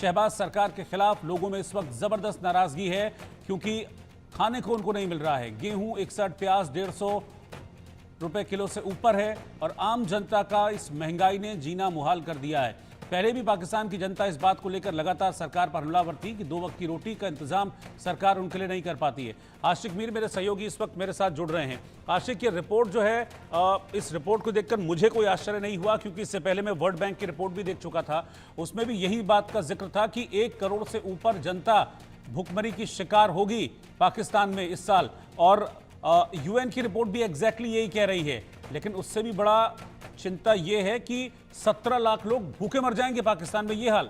शहबाज सरकार के खिलाफ लोगों में इस वक्त जबरदस्त नाराजगी है, क्योंकि खाने को उनको नहीं मिल रहा है। गेहूं 61, प्याज 150 रुपए किलो से ऊपर है और आम जनता का इस महंगाई ने जीना मुहाल कर दिया है। पहले भी पाकिस्तान की जनता इस बात को लेकर लगातार सरकार पर हमलावर थी कि 2 वक्त की रोटी का इंतजाम सरकार उनके लिए नहीं कर पाती है। आशिक मीर मेरे सहयोगी इस वक्त मेरे साथ जुड़ रहे हैं। आशिक, ये रिपोर्ट जो है, इस रिपोर्ट को देखकर मुझे कोई आश्चर्य नहीं हुआ, क्योंकि इससे पहले मैं वर्ल्ड बैंक की रिपोर्ट भी देख चुका था। उसमें भी यही बात का जिक्र था कि 1 करोड़ से ऊपर जनता भुखमरी की शिकार होगी पाकिस्तान में इस साल, और यूएन की रिपोर्ट भी एग्जैक्टली यही कह रही है। लेकिन उससे भी बड़ा चिंता यह है कि 17 लाख लोग भूखे मर जाएंगे पाकिस्तान में, ये हाल।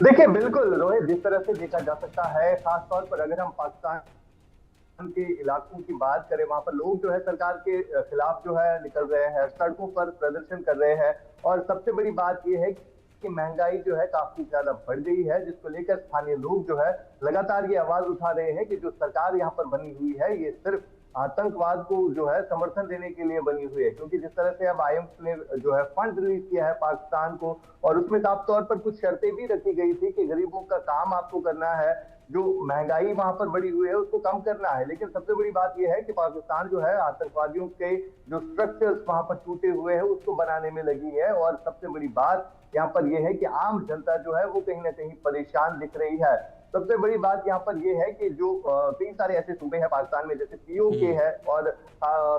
देखिए बिल्कुल रोहित, जिस तरह से देखा जा सकता है, खास तौर पर अगर हम पाकिस्तान के इलाकों की बात करें, वहां पर लोग जो है सरकार के खिलाफ जो है निकल रहे हैं, सड़कों पर प्रदर्शन कर रहे हैं। और सबसे बड़ी बात यह है कि महंगाई जो है काफी ज्यादा बढ़ गई है, जिसको लेकर स्थानीय लोग जो है लगातार ये आवाज उठा रहे हैं कि जो सरकार यहाँ पर बनी हुई है ये सिर्फ आतंकवाद को जो है समर्थन देने के लिए बनी हुई है। क्योंकि जिस तरह से अब IMF ने जो है फंड रिलीज किया है पाकिस्तान को, और उसमें साफ तौर पर कुछ शर्तें भी रखी गई थी कि गरीबों का काम आपको करना है, जो महंगाई वहां पर बढ़ी हुई है उसको कम करना है। लेकिन सबसे बड़ी बात यह है कि पाकिस्तान जो है आतंकवादियों के जो स्ट्रक्चर्स वहां पर टूटे हुए हैं उसको बनाने में लगी है। और सबसे बड़ी बात यहाँ पर यह है कि आम जनता जो है वो कहीं ना कहीं परेशान दिख रही है। सबसे बड़ी बात यहाँ पर यह है कि जो कई सारे ऐसे सूबे हैं पाकिस्तान में, जैसे POK है और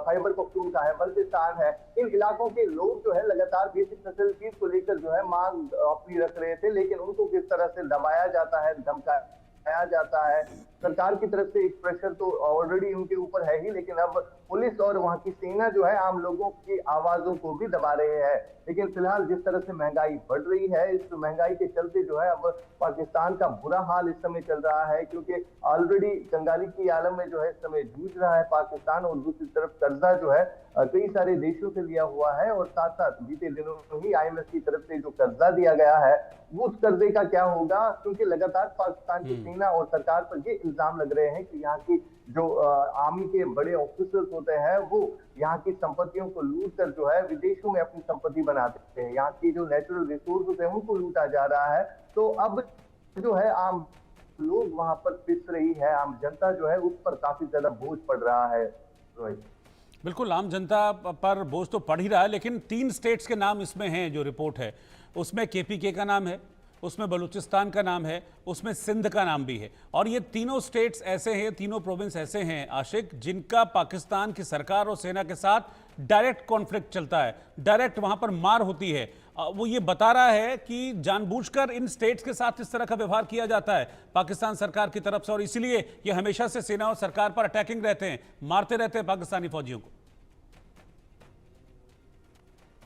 खैबर पख्तूनख्वा है, बल्तिस्तान है, इन इलाकों के लोग जो है लगातार बेसिक फैसिलिटीज को लेकर जो है मांग अपनी रख रहे थे। लेकिन उनको किस तरह से दबाया जाता है, धमकाया जाता है। सरकार की तरफ से एक प्रेशर तो ऑलरेडी उनके ऊपर है ही, लेकिन अब पुलिस और वहां की सेना जो है आम लोगों की आवाजों को भी दबा रहे हैं। लेकिन फिलहाल जिस तरह से महंगाई बढ़ रही है, इस महंगाई के चलते जो है अब पाकिस्तान का बुरा हाल इस समय चल रहा है, क्योंकि ऑलरेडी कंगाली की आलम में जो है इस समय जूझ रहा है पाकिस्तान। और दूसरी तरफ कर्जा जो है कई सारे देशों से लिया हुआ है, और साथ साथ बीते दिनों में ही IMF की तरफ से जो कर्जा दिया गया है वो उस कर्जे का क्या होगा, क्योंकि लगातार पाकिस्तान की सेना और सरकार पर ये इल्जाम लग रहे हैं कि यहाँ की जो आर्मी के बड़े ऑफिसर्स होते हैं वो यहाँ की संपत्तियों को लूट कर जो है विदेशों में अपनी संपत्ति बनाते हैं। यहाँ की जो नेचुरल रिसोर्सेज है उनको लूटा जा रहा है। तो अब जो है आम लोग वहां पर पिस रही है, आम जनता जो है उस पर काफी ज्यादा बोझ पड़ रहा है। बिल्कुल, आम जनता पर बोझ तो पड़ ही रहा है, लेकिन 3 स्टेट्स के नाम इसमें हैं। जो रिपोर्ट है उसमें KPK का नाम है, उसमें बलूचिस्तान का नाम है, उसमें सिंध का नाम भी है। और ये तीनों स्टेट्स ऐसे हैं, तीनों प्रोविंस ऐसे हैं आशिक, जिनका पाकिस्तान की सरकार और सेना के साथ डायरेक्ट कॉन्फ्लिक्ट चलता है, डायरेक्ट वहां पर मार होती है। वो ये बता रहा है कि जानबूझकर इन स्टेट्स के साथ इस तरह का व्यवहार किया जाता है पाकिस्तान सरकार की तरफ से, और इसीलिए ये हमेशा से सेना और सरकार पर अटैकिंग रहते हैं, मारते रहते हैं पाकिस्तानी फौजियों को।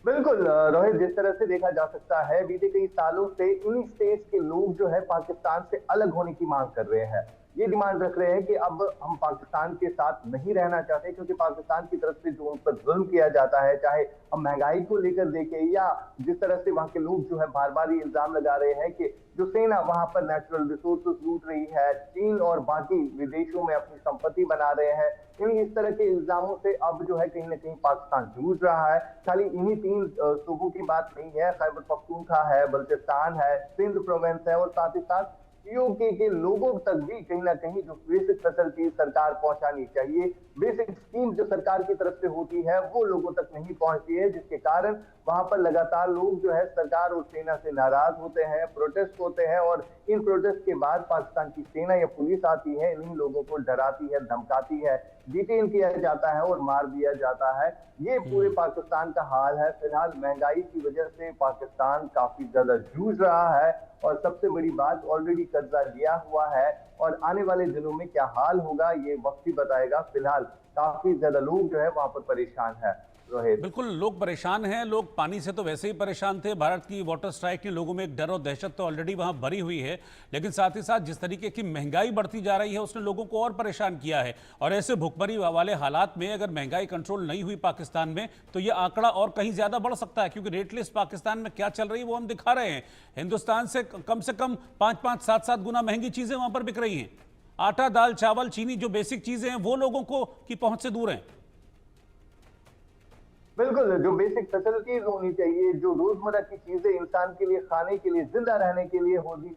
बिल्कुल रोहित, जिस तरह से देखा जा सकता है बीते कई सालों से इन्हीं स्टेट्स के लोग जो है पाकिस्तान से अलग होने की मांग कर रहे हैं। ये डिमांड रख रहे हैं कि अब हम पाकिस्तान के साथ नहीं रहना चाहते, क्योंकि पाकिस्तान की तरफ से जो उन पर जुल्म किया जाता है, चाहे हम महंगाई को लेकर देखें या जिस तरह से वहां के लोग जो है बार बार ये इल्जाम लगा रहे हैं कि जो सेना वहां पर नेचुरल रिसोर्सेज लूट रही है, चीन और बाकी विदेशों में अपनी संपत्ति बना रहे हैं। इस तरह के इल्जामों से अब जो है कहीं ना कहीं पाकिस्तान जूझ रहा है। खाली इन्हीं 3 सूबों की बात नहीं है, खैबर पख्तूनख्वा है, बल्तिस्तान है, सिंध प्रोविंस है, और साथ ही साथ POK के लोगों तक भी कहीं ना कहीं जो बेसिक फैसिलिटीज सरकार पहुंचानी चाहिए, बेसिक स्कीम जो सरकार की तरफ से होती है वो लोगों तक नहीं पहुंचती है, जिसके कारण वहां पर लगातार लोग जो है सरकार और सेना से नाराज होते हैं, प्रोटेस्ट होते हैं। और इन प्रोटेस्ट के बाद पाकिस्तान की सेना या पुलिस आती है, इन लोगों को डराती है, धमकाती है, डिटेन किया जाता है और मार दिया जाता है। ये पूरे पाकिस्तान का हाल है। फिलहाल महंगाई की वजह से पाकिस्तान काफी ज्यादा जूझ रहा है, और सबसे बड़ी बात ऑलरेडी कर्जा लिया हुआ है, और आने वाले दिनों में क्या हाल होगा ये वक्त ही बताएगा। फिलहाल काफी ज्यादा लोग जो है वहां पर परेशान है। बिल्कुल, लोग परेशान हैं। लोग पानी से तो वैसे ही परेशान थे। भारत की वाटर स्ट्राइक ने लोगों में एक डर और दहशत तो ऑलरेडी वहां भरी हुई है, लेकिन साथ ही साथ जिस तरीके की महंगाई बढ़ती जा रही है उसने लोगों को और परेशान किया है। और ऐसे भुखमरी वाले हालात में अगर महंगाई कंट्रोल नहीं हुई पाकिस्तान में तो यह आंकड़ा और कहीं ज्यादा बढ़ सकता है, क्योंकि रेट लिस्ट पाकिस्तान में क्या चल रही है वो हम दिखा रहे हैं। हिंदुस्तान से कम 5-5, 7-7 गुना महंगी चीजें वहां पर बिक रही हैं। आटा, दाल, चावल, चीनी, जो बेसिक चीजें हैं वो लोगों को की पहुंच से दूर हैं। बिल्कुल, जो बेसिक फैसिलिटीज होनी चाहिए, जो रोजमर्रा की चीजें इंसान के लिए खाने के लिए, जिंदा रहने के लिए होनी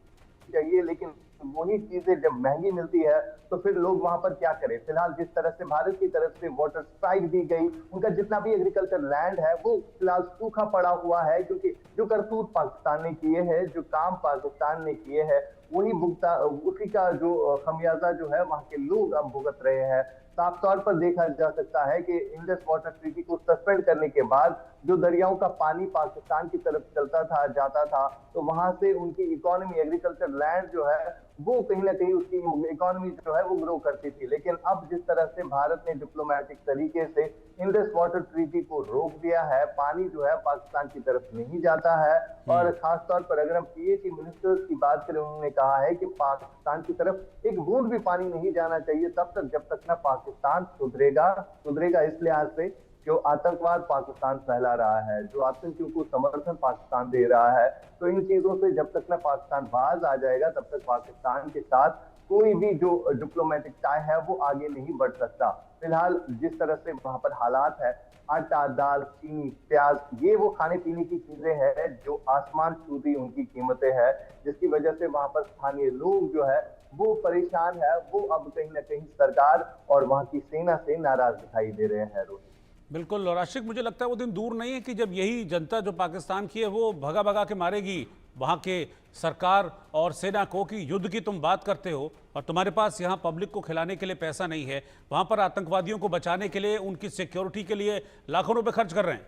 चाहिए, लेकिन वही चीजें जब महंगी मिलती है तो फिर लोग वहां पर क्या करें। फिलहाल जिस तरह से भारत की तरफ से वाटर स्ट्राइक दी गई, उनका जितना भी एग्रीकल्चर लैंड है वो फिलहाल सूखा पड़ा हुआ है, क्योंकि जो करतूत पाकिस्तान ने किए हैं, जो काम पाकिस्तान ने किए हैं, वही भुगता उसी का जो खमियाजा जो है वहां के लोग अब भुगत रहे हैं। साफ तौर पर देखा जा सकता है कि इंडस वाटर ट्रीटी को सस्पेंड करने के बाद जो दरियाओं का पानी पाकिस्तान की तरफ चलता था, जाता था, तो वहां से उनकी इकोनॉमी, एग्रीकल्चर लैंड जो है वो कहीं ना कहीं उसकी इकोनॉमी जो है वो ग्रो करती थी। लेकिन अब जिस तरह से भारत ने डिप्लोमेटिक तरीके से इंडस वाटर ट्रीटी को रोक दिया है, पानी जो है पाकिस्तान की तरफ नहीं जाता है। और खासतौर पर अगर हम पीएचई मिनिस्टर्स की बात करें, उन्होंने कहा है कि पाकिस्तान की तरफ एक बूंद भी पानी नहीं जाना चाहिए तब तक जब तक ना पाकिस्तान सुधरेगा इस लिहाज से जो आतंकवाद पाकिस्तान फैला रहा है, जो आतंकियों को समर्थन पाकिस्तान दे रहा है, तो इन चीजों से जब तक ना पाकिस्तान बाज आ जाएगा तब तक पाकिस्तान के साथ कोई भी जो डिप्लोमेटिक टाई है वो आगे नहीं बढ़ सकता। फिलहाल जिस तरह से वहां पर हालात है, आटा, दाल, चीनी, प्याज, ये वो खाने पीने की चीजें हैं जो आसमान छूती उनकी कीमतें हैं, जिसकी वजह से वहां पर स्थानीय लोग जो है वो परेशान है। वो अब कहीं ना कहीं सरकार और वहां की सेना से नाराज दिखाई दे रहे हैं। रोहित, बिल्कुल। और आशिक, मुझे लगता है वो दिन दूर नहीं है कि जब यही जनता जो पाकिस्तान की है वो भगा भगा के मारेगी वहाँ के सरकार और सेना को कि युद्ध की तुम बात करते हो और तुम्हारे पास यहाँ पब्लिक को खिलाने के लिए पैसा नहीं है, वहाँ पर आतंकवादियों को बचाने के लिए, उनकी सिक्योरिटी के लिए लाखों रुपए खर्च कर रहे हैं।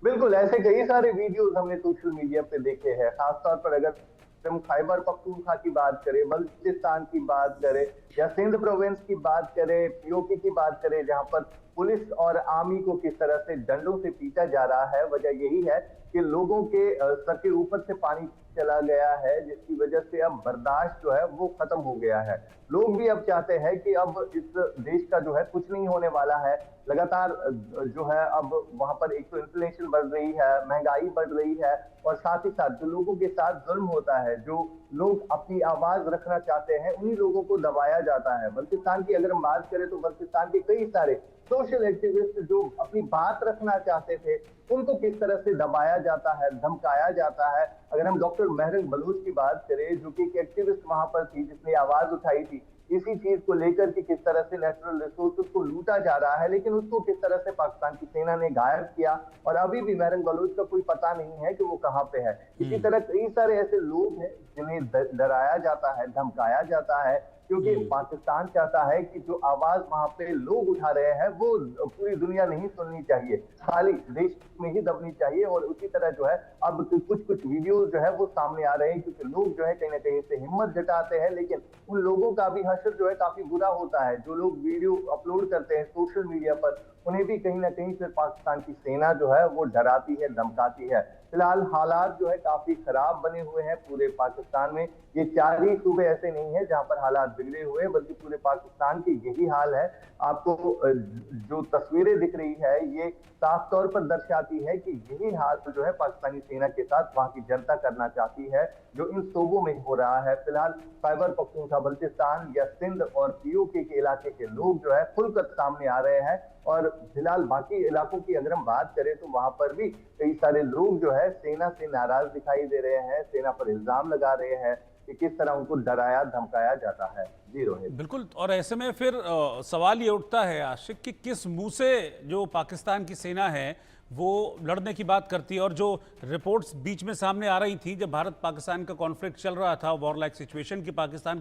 बिल्कुल ऐसे कई सारे वीडियोस हमने सोशल मीडिया पे देखे हैं। खासतौर पर अगर हम खैबर पख्तूनख्वा की बात करें, बलूचिस्तान की बात करें या सिंध प्रोविंस की बात करें, पीओके की बात करें, जहां पर पुलिस और आर्मी को किस तरह से डंडों से पीटा जा रहा है, वजह यही है कि लोगों के सर के ऊपर से पानी चला गया है, जिसकी वजह से अब बर्दाश्त जो है वो खत्म हो गया है। लोग भी अब चाहते हैं कि अब इस देश का जो है कुछ नहीं होने वाला है। लगातार जो है अब वहां पर एक तो इन्फ्लेशन बढ़ रही है, महंगाई बढ़ रही है, और साथ ही साथ जो लोगों के साथ जुल्म होता है, जो लोग अपनी आवाज रखना चाहते हैं, उन्हीं लोगों को दबाया जाता है। बल्तिस्तान की अगर हम बात करें तो बल्तिस्तान के कई सारे सोशल एक्टिविस्ट जो अपनी बात रखना चाहते थे, उनको किस तरह से दबाया जाता है, धमकाया जाता है। अगर हम डॉक्टर महरंग बलूच की बात करें, जो कि एक एक्टिविस्ट वहां पर थी जिसने आवाज उठाई थी इसी चीज को लेकर कि किस तरह से नेचुरल रिसोर्सेज को लूटा जा रहा है, लेकिन उसको किस तरह से पाकिस्तान की सेना ने गायब किया, और अभी भी महरंग बलूच का कोई पता नहीं है कि वो कहां पे है। इसी तरह कई सारे ऐसे लोग हैं जिन्हें डराया जाता है, धमकाया जाता है, क्योंकि पाकिस्तान चाहता है कि जो आवाज वहां पे लोग उठा रहे हैं वो पूरी दुनिया नहीं सुननी चाहिए, खाली देश में ही दबनी चाहिए। और उसी तरह जो है अब कुछ वीडियो जो है वो सामने आ रहे हैं, क्योंकि लोग जो है कहीं ना कहीं से हिम्मत जुटाते हैं, लेकिन उन लोगों का भी हश्र जो है काफी बुरा होता है। जो लोग वीडियो अपलोड करते हैं सोशल मीडिया पर, उन्हें भी कहीं ना कहीं फिर पाकिस्तान की सेना जो है वो डराती है, धमकाती है। फिलहाल हालात जो है काफी खराब बने हुए हैं पूरे पाकिस्तान में। ये 4 ही सूबे ऐसे नहीं है जहां पर हालात बिगड़े हुए, बल्कि पूरे पाकिस्तान की यही हाल है। आपको जो तस्वीरें दिख रही है ये साफ तौर पर दर्शाती है कि यही हाल जो है पाकिस्तानी सेना के साथ वहां की जनता करना चाहती है, जो इन सूबों में हो रहा है। फिलहाल खैबर पख्तूनख्वा, बल्तिस्तान या सिंध और पीओके के इलाके के लोग जो है खुलकर सामने आ रहे हैं, और फिलहाल बाकी इलाकों की अगर हम बात करें तो वहां पर भी कई सारे लोग जो है सेना से नाराज दिखाई दे रहे हैं, सेना पर इल्जाम लगा रहे हैं कि किस तरह उनको डराया धमकाया जाता है। जी रोहित, बिल्कुल। और ऐसे में फिर सवाल ये उठता है आशिक कि किस मुंह से जो पाकिस्तान की सेना है वो लड़ने की बात करती है। और जो रिपोर्ट्स बीच में सामने आ रही थी जब भारत पाकिस्तान का कॉन्फ्लिक्ट चल रहा था, वॉर लाइक सिचुएशन की पाकिस्तान के